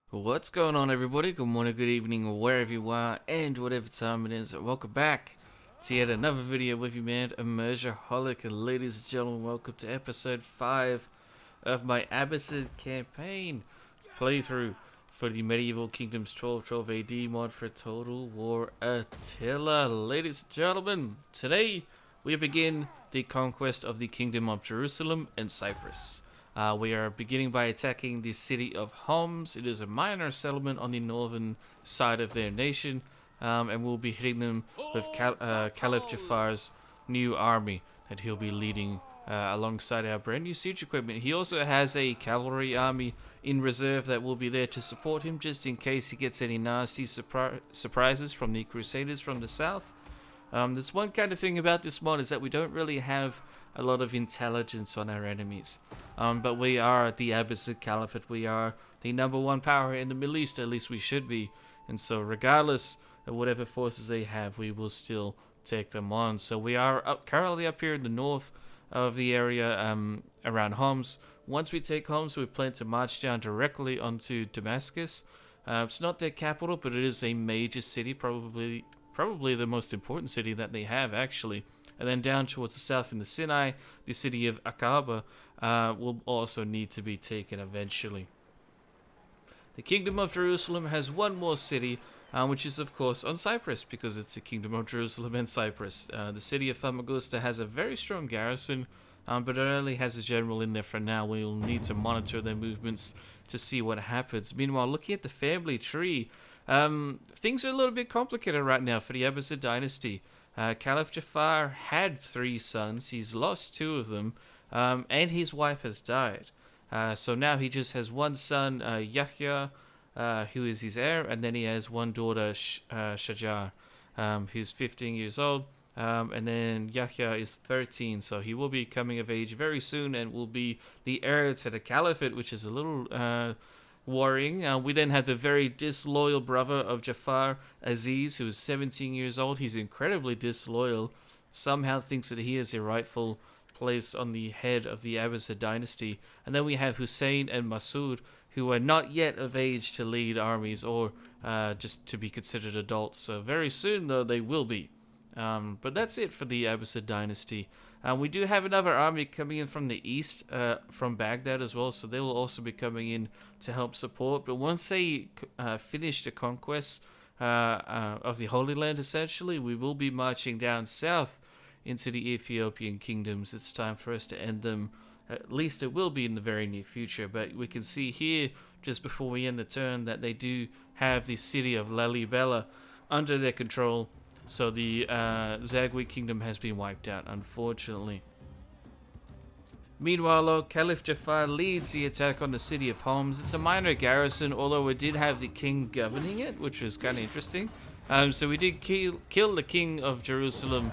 What's going on, everybody? Good morning, good evening, wherever you are, and whatever time it is. Welcome back to yet another video with you, man, Immersionholic. And ladies and gentlemen, welcome to episode 5 of my Abbasid campaign playthrough for the Medieval Kingdoms 1212 AD mod for Total War Attila. Ladies and gentlemen, today we begin the conquest of the Kingdom of Jerusalem and Cyprus. We are beginning by attacking the city of Homs. It is a minor settlement on the northern side of their nation, and we'll be hitting them with Caliph Jafar's new army that he'll be leading alongside our brand new siege equipment. He also has a cavalry army in reserve that will be there to support him just in case he gets any nasty surprises from the Crusaders from the south. There's one kind of thing about this mod is that we don't really have a lot of intelligence on our enemies. But we are the Abbasid Caliphate. We are the #1 power in the Middle East, at least we should be. And so regardless of whatever forces they have, we will still take them on. So we are currently up here in the north of the area around Homs. Once we take Homs, we plan to march down directly onto Damascus. It's not their capital, but it is a major city, probably the most important city that they have, actually. And then down towards the south in the Sinai, the city of Aqaba will also need to be taken eventually. The Kingdom of Jerusalem has one more city, which is of course on Cyprus, because it's the Kingdom of Jerusalem and Cyprus. The city of Famagusta has a very strong garrison, but it only has a general in there for now. We'll need to monitor their movements to see what happens. Meanwhile, looking at the family tree, things are a little bit complicated right now for the Abbasid Dynasty. Caliph Jafar had 3 sons. He's lost 2 of them, and his wife has died. So now he just has one son, Yahya, who is his heir, and then he has one daughter, Shajar, who's 15 years old, and then Yahya is 13, so he will be coming of age very soon and will be the heir to the caliphate, which is a little worrying. We then have the very disloyal brother of Jafar, Aziz, who is 17 years old. He's incredibly disloyal, somehow thinks that he is the rightful place on the head of the Abbasid dynasty. And then we have Hussayn and Masood, who are not yet of age to lead armies or just to be considered adults. So very soon, though, they will be. But that's it for the Abbasid dynasty. We do have another army coming in from the east, from Baghdad as well, so they will also be coming in to help support. But once they finish the conquest of the Holy Land, essentially, we will be marching down south into the Ethiopian kingdoms. It's time for us to end them. At least it will be in the very near future. But we can see here, just before we end the turn, that they do have the city of Lalibela under their control. So the Zagwe kingdom has been wiped out, unfortunately. Meanwhile, Caliph Jafar leads the attack on the city of Homs. It's a minor garrison, although it did have the king governing it, which was kind of interesting. So we did kill the king of Jerusalem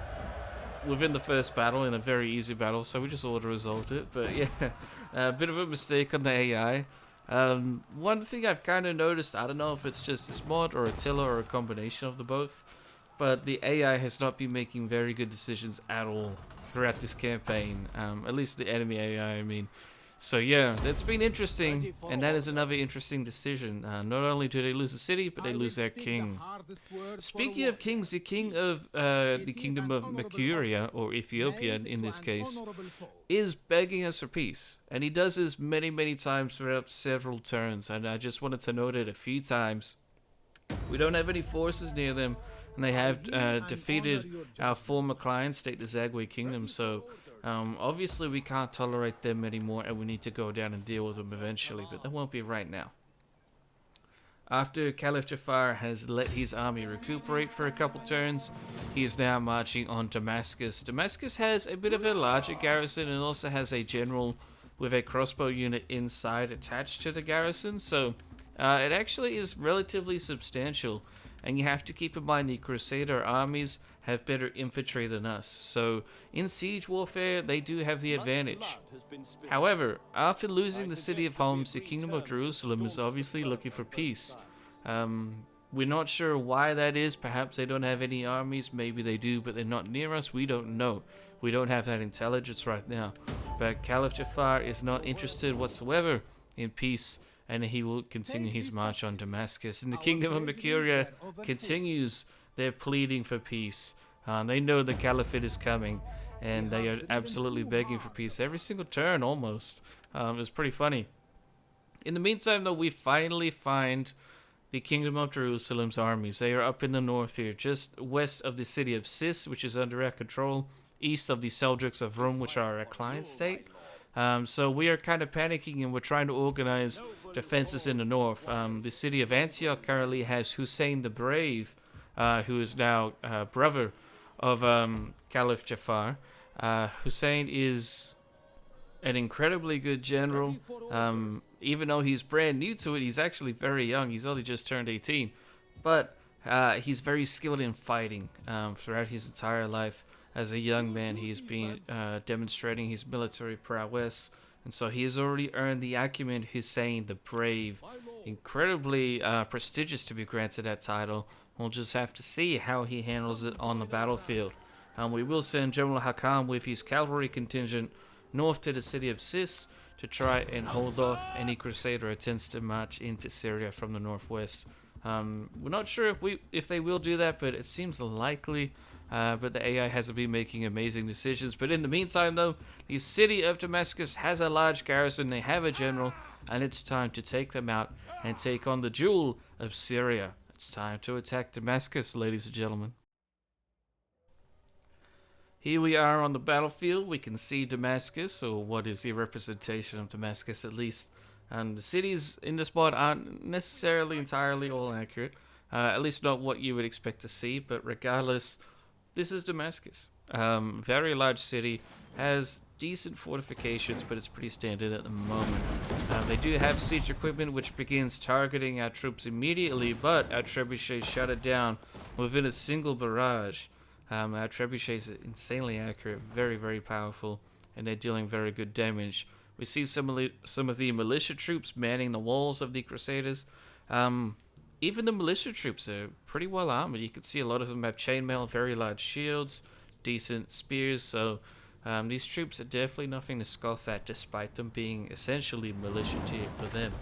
within the first battle, in a very easy battle, so we just auto-resolved it. But yeah, a bit of a mistake on the AI. One thing I've kind of noticed, I don't know if it's just this mod or Attila or a combination of the both, but the AI has not been making very good decisions at all throughout this campaign. At least the enemy AI, I mean. So yeah, that's been interesting, and that is another interesting decision. Not only do they lose the city, but they lose their king. Speaking of kings, the king of the kingdom of Mercuria, or Ethiopia in this case, is begging us for peace. And he does this many, many times throughout several turns, and I just wanted to note it a few times. We don't have any forces near them, and they have defeated our former client state, the Zagwe kingdom, so obviously we can't tolerate them anymore, and we need to go down and deal with them eventually, but that won't be right now. After Caliph Jafar has let his army recuperate for a couple turns, he is now marching on Damascus. Damascus has a bit of a larger garrison and also has a general with a crossbow unit inside attached to the garrison, so it actually is relatively substantial. And you have to keep in mind the Crusader armies have better infantry than us. So in siege warfare, they do have the advantage. However, after losing the city of Homs, the Kingdom of Jerusalem is obviously looking for peace. We're not sure why that is. Perhaps they don't have any armies. Maybe they do, but they're not near us. We don't know. We don't have that intelligence right now. But Caliph Jafar is not interested whatsoever in peace and he will continue his march on Damascus. And the Kingdom of Mercuria continues their pleading for peace. They know the Caliphate is coming, and they are absolutely begging for peace every single turn, almost. It was pretty funny. In the meantime, though, we finally find the Kingdom of Jerusalem's armies. They are up in the north here, just west of the city of Sis, which is under our control, east of the Seljuks of Rome, which are our client state. So we are kind of panicking, and we're trying to organize defenses in the north. The city of Antioch currently has Hussayn The Brave, who is now brother of Caliph Jafar. Hussayn is an incredibly good general. Even though he's brand new to it, he's actually very young. He's only just turned 18. But he's very skilled in fighting. Throughout his entire life as a young man, he's been demonstrating his military prowess. And so he has already earned the acumen Hussayn The Brave. Incredibly prestigious to be granted that title. We'll just have to see how he handles it on the battlefield. We will send General Hakam with his cavalry contingent north to the city of Sis to try and hold off any Crusader attempts to march into Syria from the northwest. We're not sure if they will do that, but it seems likely. But the AI hasn't been making amazing decisions. But in the meantime, though, the city of Damascus has a large garrison. They have a general, and it's time to take them out and take on the jewel of Syria. It's time to attack Damascus, ladies and gentlemen. Here we are on the battlefield. We can see Damascus, or what is the representation of Damascus at least. And the cities in this spot aren't necessarily entirely all accurate. At least not what you would expect to see, but regardless, this is Damascus. Very large city, has decent fortifications, but it's pretty standard at the moment. They do have siege equipment, which begins targeting our troops immediately, but our trebuchets shut it down within a single barrage. Our trebuchets are insanely accurate, very, very powerful, and they're dealing very good damage. We see some of the militia troops manning the walls of the Crusaders. Even the militia troops are pretty well armored. You can see a lot of them have chainmail, very large shields, decent spears, so these troops are definitely nothing to scoff at, despite them being essentially militia tier for them.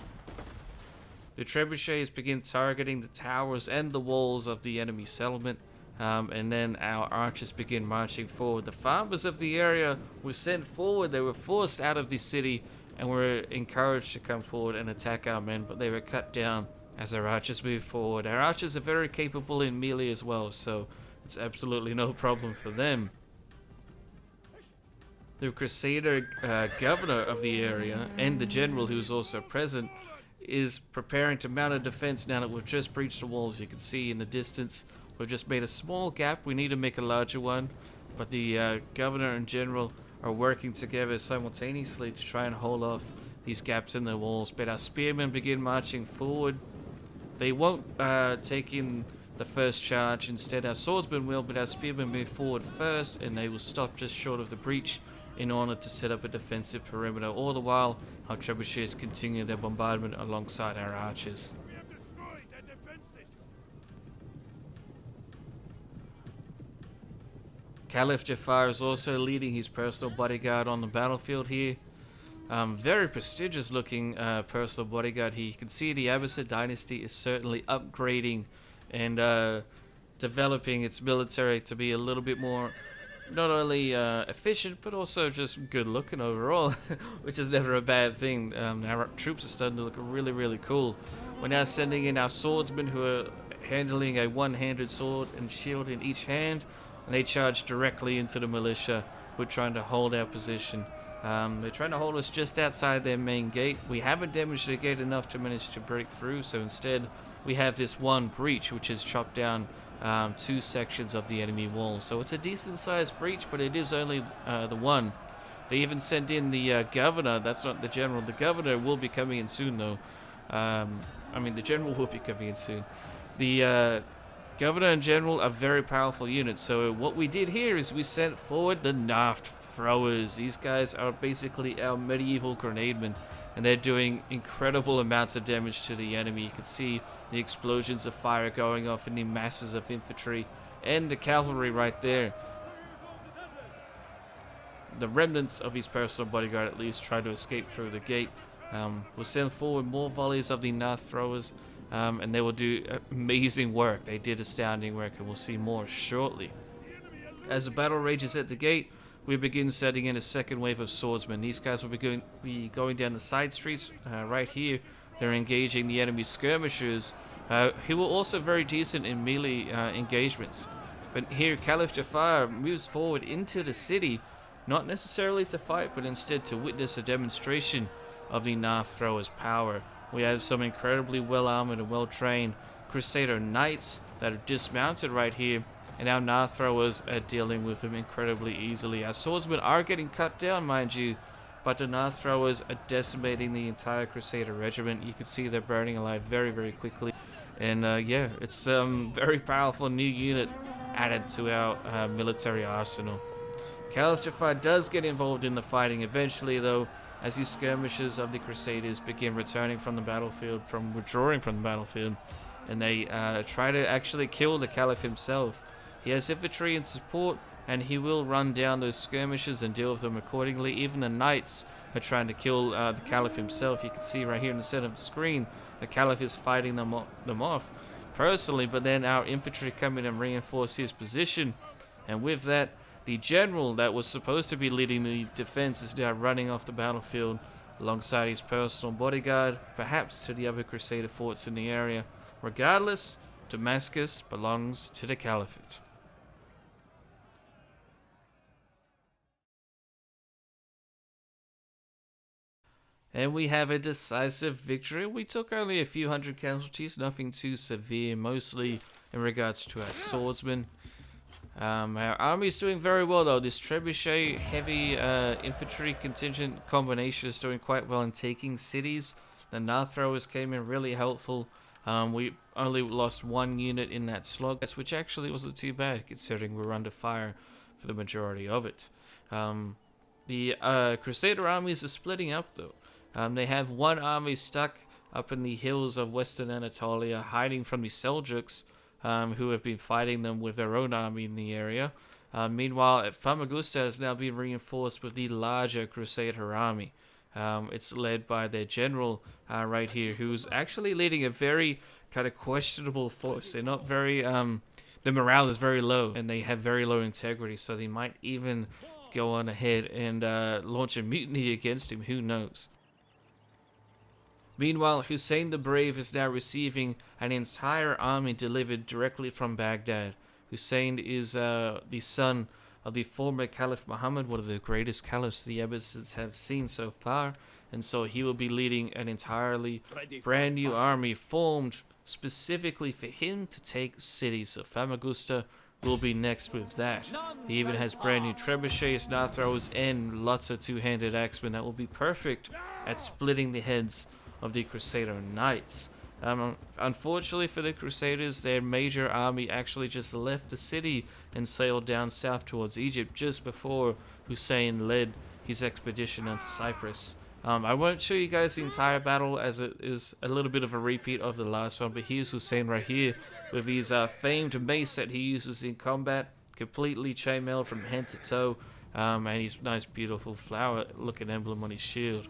The trebuchets begin targeting the towers and the walls of the enemy settlement, and then our archers begin marching forward. The farmers of the area were sent forward. They were forced out of the city and were encouraged to come forward and attack our men, but they were cut down as our archers moved forward. Our archers are very capable in melee as well, so it's absolutely no problem for them. The Crusader governor of the area and the general, who is also present, is preparing to mount a defense now that we've just breached the walls. You can see in the distance we've just made a small gap. We need to make a larger one, but the governor and general are working together simultaneously to try and hold off these gaps in the walls. But our spearmen begin marching forward. They won't take in the first charge. Instead, our swordsmen will, but our spearmen move forward first, and they will stop just short of the breach in order to set up a defensive perimeter. All the while, our trebuchets continue their bombardment alongside our archers. We have destroyed their defenses. Caliph Jafar is also leading his personal bodyguard on the battlefield here. Very prestigious looking personal bodyguard here. You can see the Abbasid Dynasty is certainly upgrading and developing its military to be a little bit more not only efficient but also just good looking overall, which is never a bad thing. Our troops are starting to look really, really cool. We're now sending in our swordsmen, who are handling a one-handed sword and shield in each hand, and they charge directly into the militia who are trying to hold our position. They're trying to hold us just outside their main gate. We haven't damaged the gate enough to manage to break through, so instead we have this one breach which has chopped down 2 sections of the enemy wall. So it's a decent sized breach, but it is only the one. They even sent in the governor. That's not the general. The governor will be coming in soon, though. The general will be coming in soon. The governor and general are very powerful units. So what we did here is we sent forward the Naft throwers. These guys are basically our medieval grenademen, and they're doing incredible amounts of damage to the enemy. You can see the explosions of fire going off in the masses of infantry and the cavalry right there. The remnants of his personal bodyguard at least try to escape through the gate, will send forward more volleys of the knife throwers, and they will do amazing work. They did astounding work, and we'll see more shortly. As the battle rages at the gate, we begin setting in a second wave of swordsmen. These guys will be going down the side streets right here. They're engaging the enemy skirmishers, who were also very decent in melee engagements. But here, Caliph Jafar moves forward into the city, not necessarily to fight, but instead to witness a demonstration of the knife throwers' power. We have some incredibly well-armored and well-trained Crusader knights that are dismounted right here, and our knife throwers are dealing with them incredibly easily. Our swordsmen are getting cut down, mind you, but the knife throwers are decimating the entire Crusader regiment. You can see they're burning alive very, very quickly. And yeah, it's a very powerful new unit added to our military arsenal. Caliph Jafar does get involved in the fighting eventually, though, as the skirmishers of the Crusaders begin returning from the battlefield, withdrawing from the battlefield, and they try to actually kill the Caliph himself. He has infantry in support, and he will run down those skirmishers and deal with them accordingly. Even the knights are trying to kill the Caliph himself. You can see right here in the center of the screen, the Caliph is fighting them off personally, but then our infantry come in and reinforce his position, and with that, the general that was supposed to be leading the defense is now running off the battlefield alongside his personal bodyguard, perhaps to the other Crusader forts in the area. Regardless, Damascus belongs to the Caliphate. And we have a decisive victory. We took only a few hundred casualties, nothing too severe, mostly in regards to our swordsmen. Our army is doing very well though. This trebuchet heavy infantry contingent combination is doing quite well in taking cities. The knife throwers came in really helpful. We only lost one unit in that slog, which actually wasn't too bad considering we were under fire for the majority of it. The Crusader armies are splitting up though. They have one army stuck up in the hills of western Anatolia, hiding from the Seljuks, who have been fighting them with their own army in the area. Meanwhile, Famagusta has now been reinforced with the larger Crusader army. It's led by their general right here, who's actually leading a very kind of questionable force. They're not very, the morale is very low, and they have very low integrity, so they might even go on ahead and launch a mutiny against him, who knows. Meanwhile, Hussayn the Brave is now receiving an entire army delivered directly from Baghdad. Hussayn is the son of the former Caliph Muhammad, one of the greatest caliphs the Abbasids have seen so far, and so he will be leading an entirely brand new army formed specifically for him to take cities. So Famagusta will be next with that. He even has brand new trebuchets, knife throwers, and lots of two-handed axemen that will be perfect at splitting the heads of the Crusader knights. Unfortunately for the Crusaders, their major army actually just left the city and sailed down south towards Egypt just before Hussayn led his expedition onto Cyprus. I won't show you guys the entire battle as it is a little bit of a repeat of the last one, but here's Hussayn right here with his famed mace that he uses in combat, completely chainmailed from head to toe, and his nice beautiful flower looking emblem on his shield.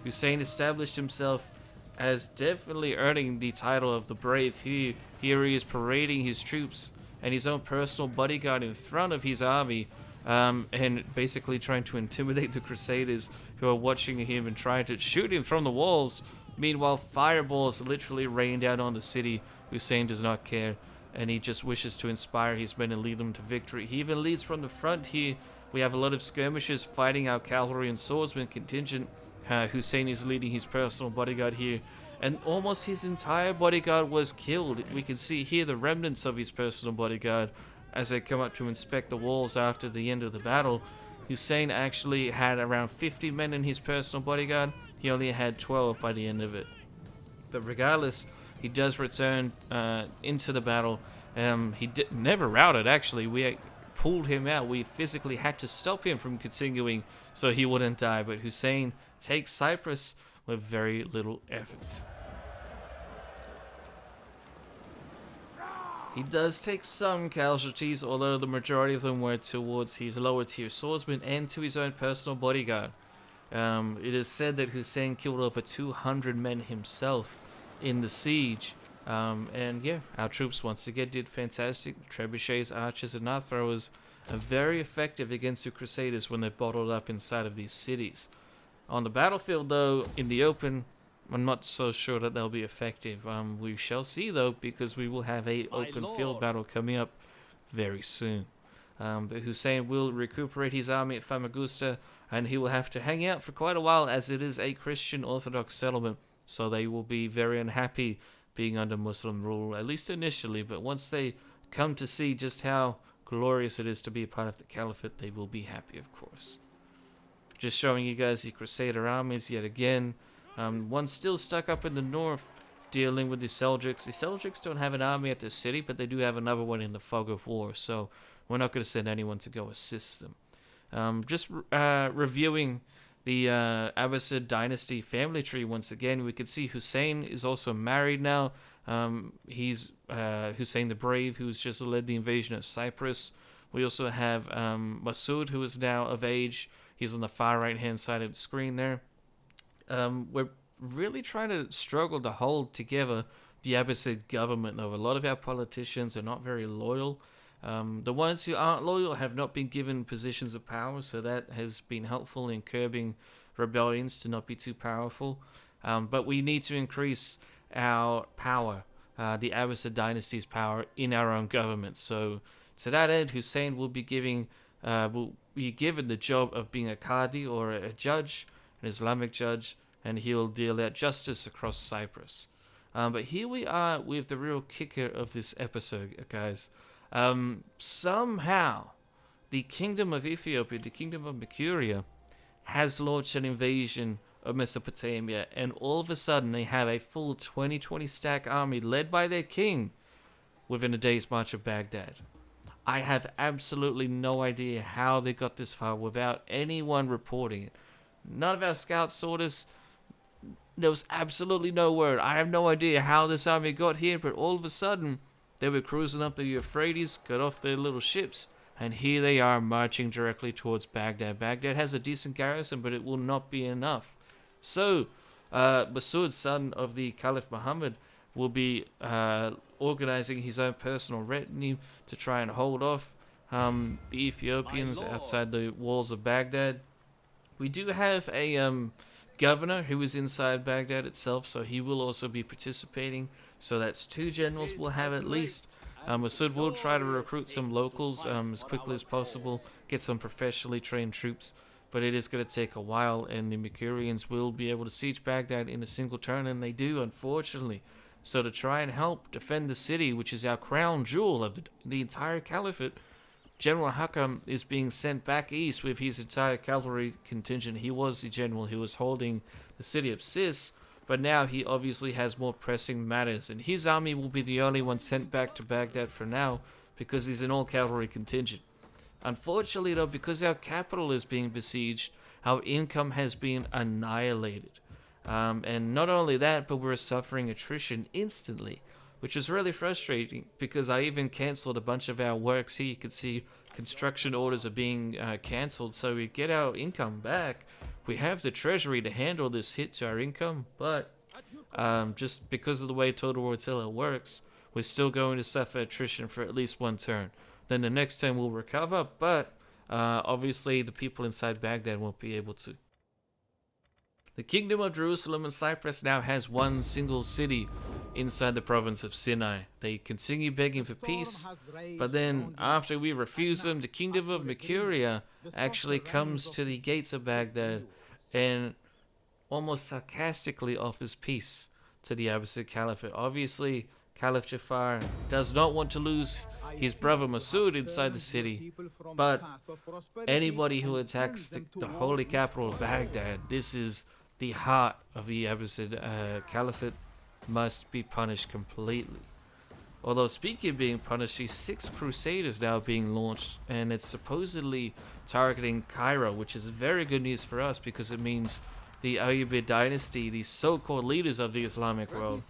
Hussayn established himself as definitely earning the title of the Brave. Here he is parading his troops and his own personal bodyguard in front of his army, and basically trying to intimidate the Crusaders who are watching him and trying to shoot him from the walls. Meanwhile, fireballs literally rain down on the city. Hussayn does not care, and he just wishes to inspire his men and lead them to victory. He even leads from the front here. We have a lot of skirmishers fighting our cavalry and swordsman contingent. Hussayn is leading his personal bodyguard here, and almost his entire bodyguard was killed. We can see here the remnants of his personal bodyguard as they come up to inspect the walls after the end of the battle. Hussayn actually had around 50 men in his personal bodyguard. He only had 12 by the end of it. But regardless, he does return into the battle. He never routed, actually. We pulled him out. We physically had to stop him from continuing so he wouldn't die. But Hussayn takes Cyprus with very little effort. He does take some casualties, although the majority of them were towards his lower tier swordsman and to his own personal bodyguard. It is said that Hussein killed over 200 men himself in the siege. And yeah, our troops once again did fantastic. Trebuchets, archers, and knife throwers are very effective against the Crusaders when they're bottled up inside of these cities. On the battlefield, though, in the open, I'm not so sure that they'll be effective. We shall see, though, because we will have a open field battle coming up very soon. But Hussein will recuperate his army at Famagusta, and he will have to hang out for quite a while, as it is a Christian Orthodox settlement, so they will be very unhappy being under Muslim rule, at least initially. But once they come to see just how glorious it is to be a part of the Caliphate, they will be happy, of course. Just showing you guys the Crusader armies yet again. One's still stuck up in the north, dealing with the Seljuks. The Seljuks don't have an army at the city, but they do have another one in the fog of war, so we're not going to send anyone to go assist them. Just reviewing the Abbasid Dynasty family tree once again, we can see Hussein is also married now. He's Hussayn The Brave, who's just led the invasion of Cyprus. We also have Masood, who is now of age. He's on the far right-hand side of the screen there. We're really trying to struggle to hold together the Abbasid government, though. A lot of our politicians are not very loyal. The ones who aren't loyal have not been given positions of power, so that has been helpful in curbing rebellions to not be too powerful. But we need to increase our power, the Abbasid dynasty's power in our own government. So to that end, Hussein will be given the job of being a Qadi, or a judge, an Islamic judge, and he'll deal out justice across Cyprus. But here we are with the real kicker of this episode, guys. Somehow, the Kingdom of Ethiopia, the Kingdom of Mercuria, has launched an invasion of Mesopotamia, and all of a sudden they have a full 20 stack army led by their king within a day's march of Baghdad. I have absolutely no idea how they got this far without anyone reporting it. None of our scouts saw this. There was absolutely no word. I have no idea how this army got here, but all of a sudden they were cruising up the Euphrates, got off their little ships, and here they are marching directly towards Baghdad. Baghdad has a decent garrison, but it will not be enough. So, Masood, son of the Caliph Muhammad, will be organizing his own personal retinue to try and hold off the Ethiopians outside the walls of Baghdad. We do have a governor who is inside Baghdad itself, so he will also be participating. So that's 2 generals we'll have at least. Masood will try to recruit some locals as quickly as possible, get some professionally trained troops, but it is going to take a while, and the Mercurians will be able to siege Baghdad in a single turn, and they do, unfortunately. So to try and help defend the city, which is our crown jewel of the entire caliphate, General Hakam is being sent back east with his entire cavalry contingent. He was the general who was holding the city of Sis, but now he obviously has more pressing matters, and his army will be the only one sent back to Baghdad for now, because he's an all-cavalry contingent. Unfortunately, though, because our capital is being besieged, our income has been annihilated. And not only that, but we're suffering attrition instantly, which is really frustrating, because I even cancelled a bunch of our works. Here you can see construction orders are being cancelled, so we get our income back. We have the treasury to handle this hit to our income, but just because of the way Total War Attila works, we're still going to suffer attrition for at least 1 turn. Then the next turn we'll recover, but obviously the people inside Baghdad won't be able to. The Kingdom of Jerusalem and Cyprus now has 1 single city inside the province of Sinai. They continue begging for peace, but then after we refuse them, the Kingdom of Mercuria actually comes to the gates of Baghdad and almost sarcastically offers peace to the Abbasid Caliphate. Obviously, Caliph Jafar does not want to lose his brother Masood inside the city, but anybody who attacks the holy capital of Baghdad, this is the heart of the Abbasid Caliphate, must be punished completely. Although speaking of being punished, these 6 Crusaders now being launched, and it's supposedly targeting Cairo, which is very good news for us, because it means the Abbasid Dynasty, the so-called leaders of the Islamic world,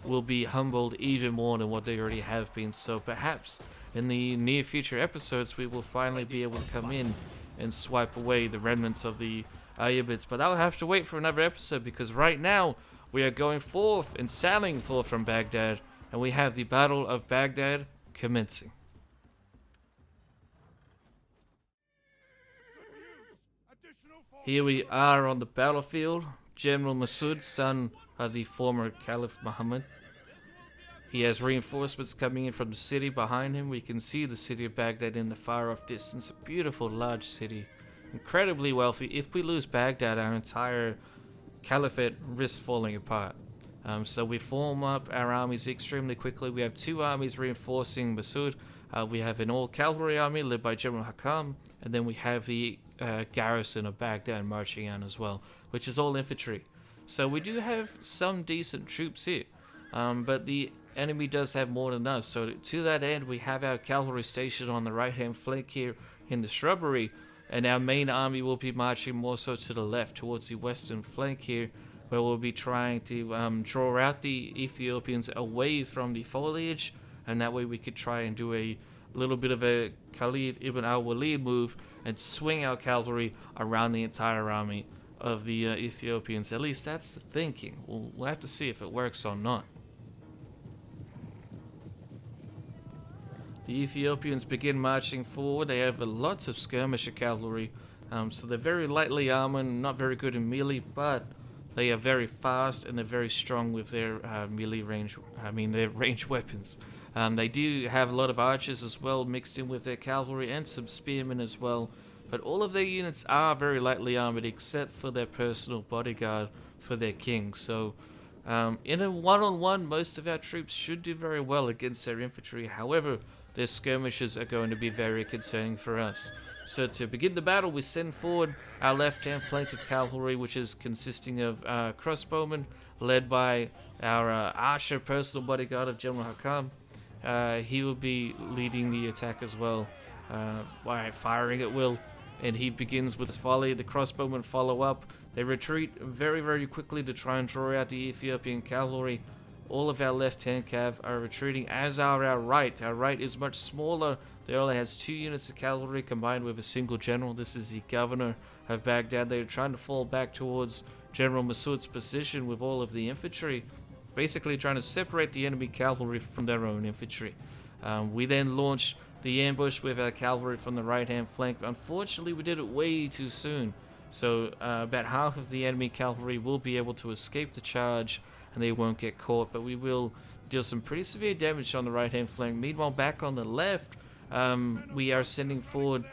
will be humbled even more than what they already have been. So perhaps in the near future episodes, we will finally be able to come in and swipe away the remnants of the units, but I'll have to wait for another episode because right now we are going forth and sailing forth from Baghdad, and we have the Battle of Baghdad commencing. Here we are on the battlefield. General Masud, son of the former Caliph Muhammad. He has reinforcements coming in from the city behind him. We can see the city of Baghdad in the far off distance. A beautiful large city. Incredibly wealthy. If we lose Baghdad, our entire caliphate risks falling apart. So we form up our armies extremely quickly. We have two armies reinforcing Masud. We have an all-cavalry army led by General Hakam, and then we have the garrison of Baghdad marching on as well, which is all infantry. So we do have some decent troops here, but the enemy does have more than us. So to that end, we have our cavalry stationed on the right-hand flank here in the shrubbery, and our main army will be marching more so to the left towards the western flank here, where we'll be trying to draw out the Ethiopians away from the foliage, and that way we could try and do a little bit of a Khalid ibn al-Walid move and swing our cavalry around the entire army of the Ethiopians. At least that's the thinking. We'll have to see if it works or not. The Ethiopians begin marching forward. They have lots of skirmisher cavalry, so they're very lightly armored, not very good in melee, but they are very fast and they're very strong with their melee range. Their range weapons. They do have a lot of archers as well mixed in with their cavalry and some spearmen as well. But all of their units are very lightly armored except for their personal bodyguard for their king. So in a one-on-one, most of our troops should do very well against their infantry. However, their skirmishers are going to be very concerning for us. So to begin the battle, we send forward our left-hand flank of cavalry, which is consisting of crossbowmen led by our archer personal bodyguard of General Hakam. He will be leading the attack as well by firing at will, and he begins with his volley. The crossbowmen follow up. They retreat very, very quickly to try and draw out the Ethiopian cavalry. All of our left-hand cav are retreating, as are our right. Our right is much smaller. They only has 2 units of cavalry combined with a single general. This is the governor of Baghdad. They are trying to fall back towards General Masud's position with all of the infantry, basically trying to separate the enemy cavalry from their own infantry. We then launched the ambush with our cavalry from the right-hand flank. Unfortunately, we did it way too soon. So about half of the enemy cavalry will be able to escape the charge and they won't get caught, but we will deal some pretty severe damage on the right-hand flank. Meanwhile, back on the left, we are sending forward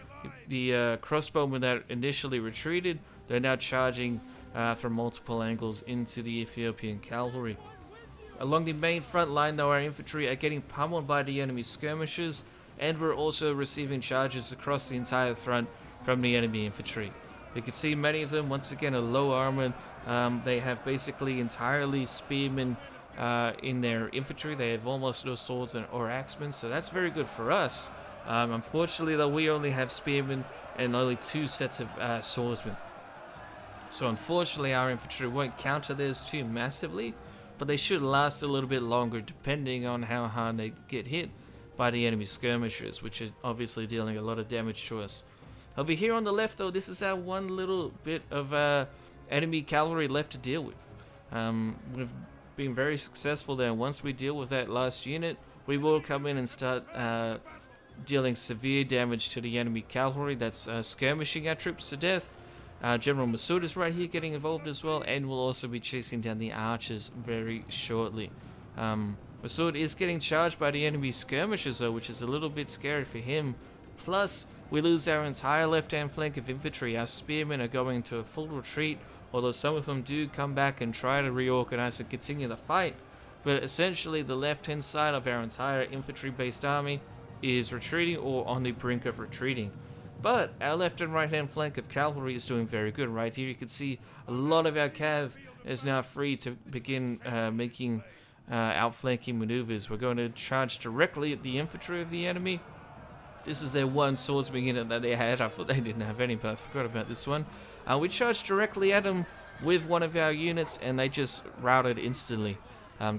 the crossbowmen that initially retreated. They're now charging from multiple angles into the Ethiopian cavalry. Along the main front line, though, our infantry are getting pummeled by the enemy skirmishers, and we're also receiving charges across the entire front from the enemy infantry. You can see many of them, once again, are low armored. They have basically entirely spearmen in their infantry. They have almost no swords or axemen, so that's very good for us. Unfortunately, though, we only have spearmen and only 2 sets of swordsmen. So unfortunately, our infantry won't counter theirs too massively, but they should last a little bit longer depending on how hard they get hit by the enemy skirmishers, which are obviously dealing a lot of damage to us. Over here on the left, though, this is our one little bit of enemy cavalry left to deal with. We've been very successful there. Once we deal with that last unit, we will come in and start dealing severe damage to the enemy cavalry that's skirmishing our troops to death. General Masud is right here getting involved as well, and we'll also be chasing down the archers very shortly. Masud is getting charged by the enemy skirmishers, though, which is a little bit scary for him. Plus, we lose our entire left-hand flank of infantry. Our spearmen are going into a full retreat, although some of them do come back and try to reorganize and continue the fight. But essentially, the left-hand side of our entire infantry-based army is retreating or on the brink of retreating. But our left and right-hand flank of cavalry is doing very good. Right here you can see a lot of our cav is now free to begin making outflanking maneuvers. We're going to charge directly at the infantry of the enemy. This is their one swordsman unit that they had. I thought they didn't have any, but I forgot about this one. We charged directly at them with one of our units, and they just routed instantly.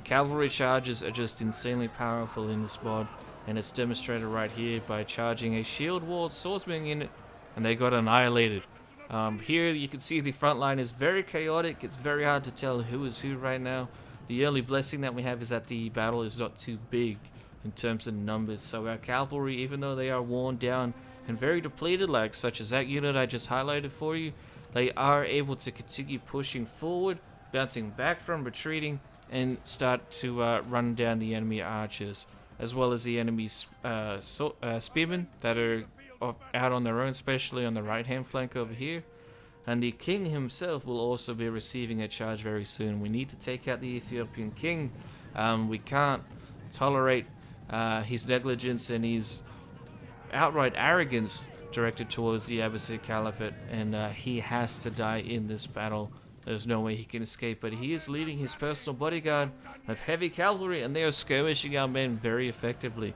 Cavalry charges are just insanely powerful in this mod, and it's demonstrated right here by charging a shield walled swordsman unit, and they got annihilated. Here you can see the front line is very chaotic. It's very hard to tell who is who right now. The only blessing that we have is that the battle is not too big in terms of numbers. So our cavalry, even though they are worn down and very depleted, like such as that unit I just highlighted for you, they are able to continue pushing forward, bouncing back from retreating, and start to run down the enemy archers, as well as the enemy spearmen that are out on their own, especially on the right hand flank over here. And the king himself will also be receiving a charge very soon. We need to take out the Ethiopian king. We can't tolerate his negligence and his outright arrogance directed towards the Abbasid Caliphate, and he has to die in this battle. There's no way he can escape, but he is leading his personal bodyguard of heavy cavalry, and they are skirmishing our men very effectively.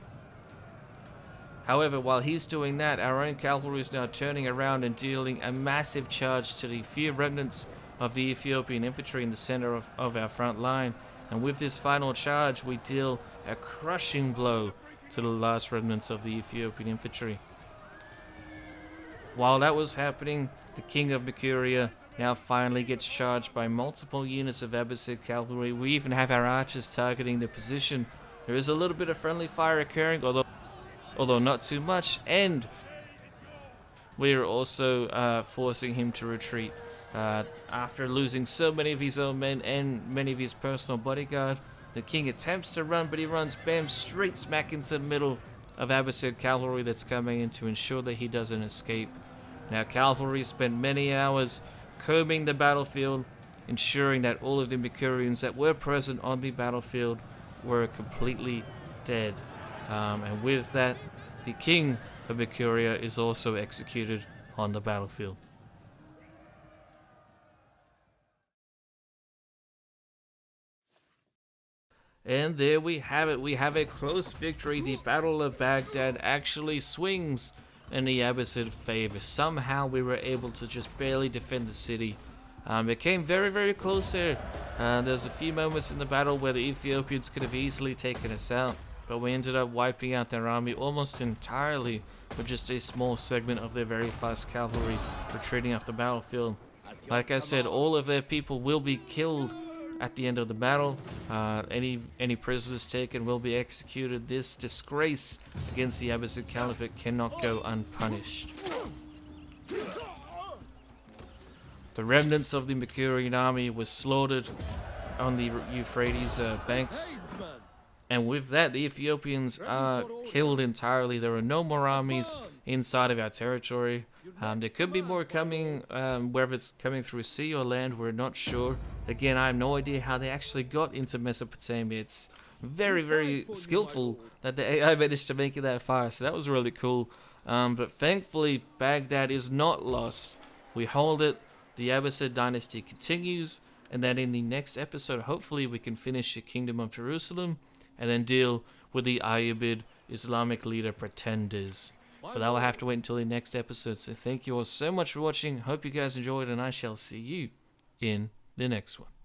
However, while he's doing that, our own cavalry is now turning around and dealing a massive charge to the few remnants of the Ethiopian infantry in the center of our front line. And with this final charge, we deal a crushing blow to the last remnants of the Ethiopian infantry. While that was happening, the king of Mercuria now finally gets charged by multiple units of Abbasid cavalry. We even have our archers targeting the position. There is a little bit of friendly fire occurring, although not too much, and we are also forcing him to retreat. After losing so many of his own men and many of his personal bodyguard, the king attempts to run, but he runs bam straight smack into the middle of Abbasid cavalry that's coming in to ensure that he doesn't escape. Now cavalry spent many hours combing the battlefield, ensuring that all of the Mercurians that were present on the battlefield were completely dead. And with that, the king of Mercuria is also executed on the battlefield. And there we have it. We have a close victory. The Battle of Baghdad actually swings in the Abbasid favor. Somehow we were able to just barely defend the city. It came very, very close there. There's a few moments in the battle where the Ethiopians could have easily taken us out, but we ended up wiping out their army almost entirely with just a small segment of their very fast cavalry retreating off the battlefield. Like I said, all of their people will be killed at the end of the battle. Any prisoners taken will be executed. This disgrace against the Abbasid Caliphate cannot go unpunished. The remnants of the Mercurian army was slaughtered on the Euphrates banks. And with that, the Ethiopians are killed entirely. There are no more armies inside of our territory. There could be more coming, whether it's coming through sea or land, we're not sure. Again, I have no idea how they actually got into Mesopotamia. It's very, very skillful that the AI managed to make it that far, so that was really cool. But thankfully, Baghdad is not lost. We hold it. The Abbasid Dynasty continues, and then in the next episode, hopefully we can finish the Kingdom of Jerusalem, and then deal with the Ayyubid Islamic leader pretenders. But I will have to wait until the next episode, so thank you all so much for watching. Hope you guys enjoyed, and I shall see you in the next one.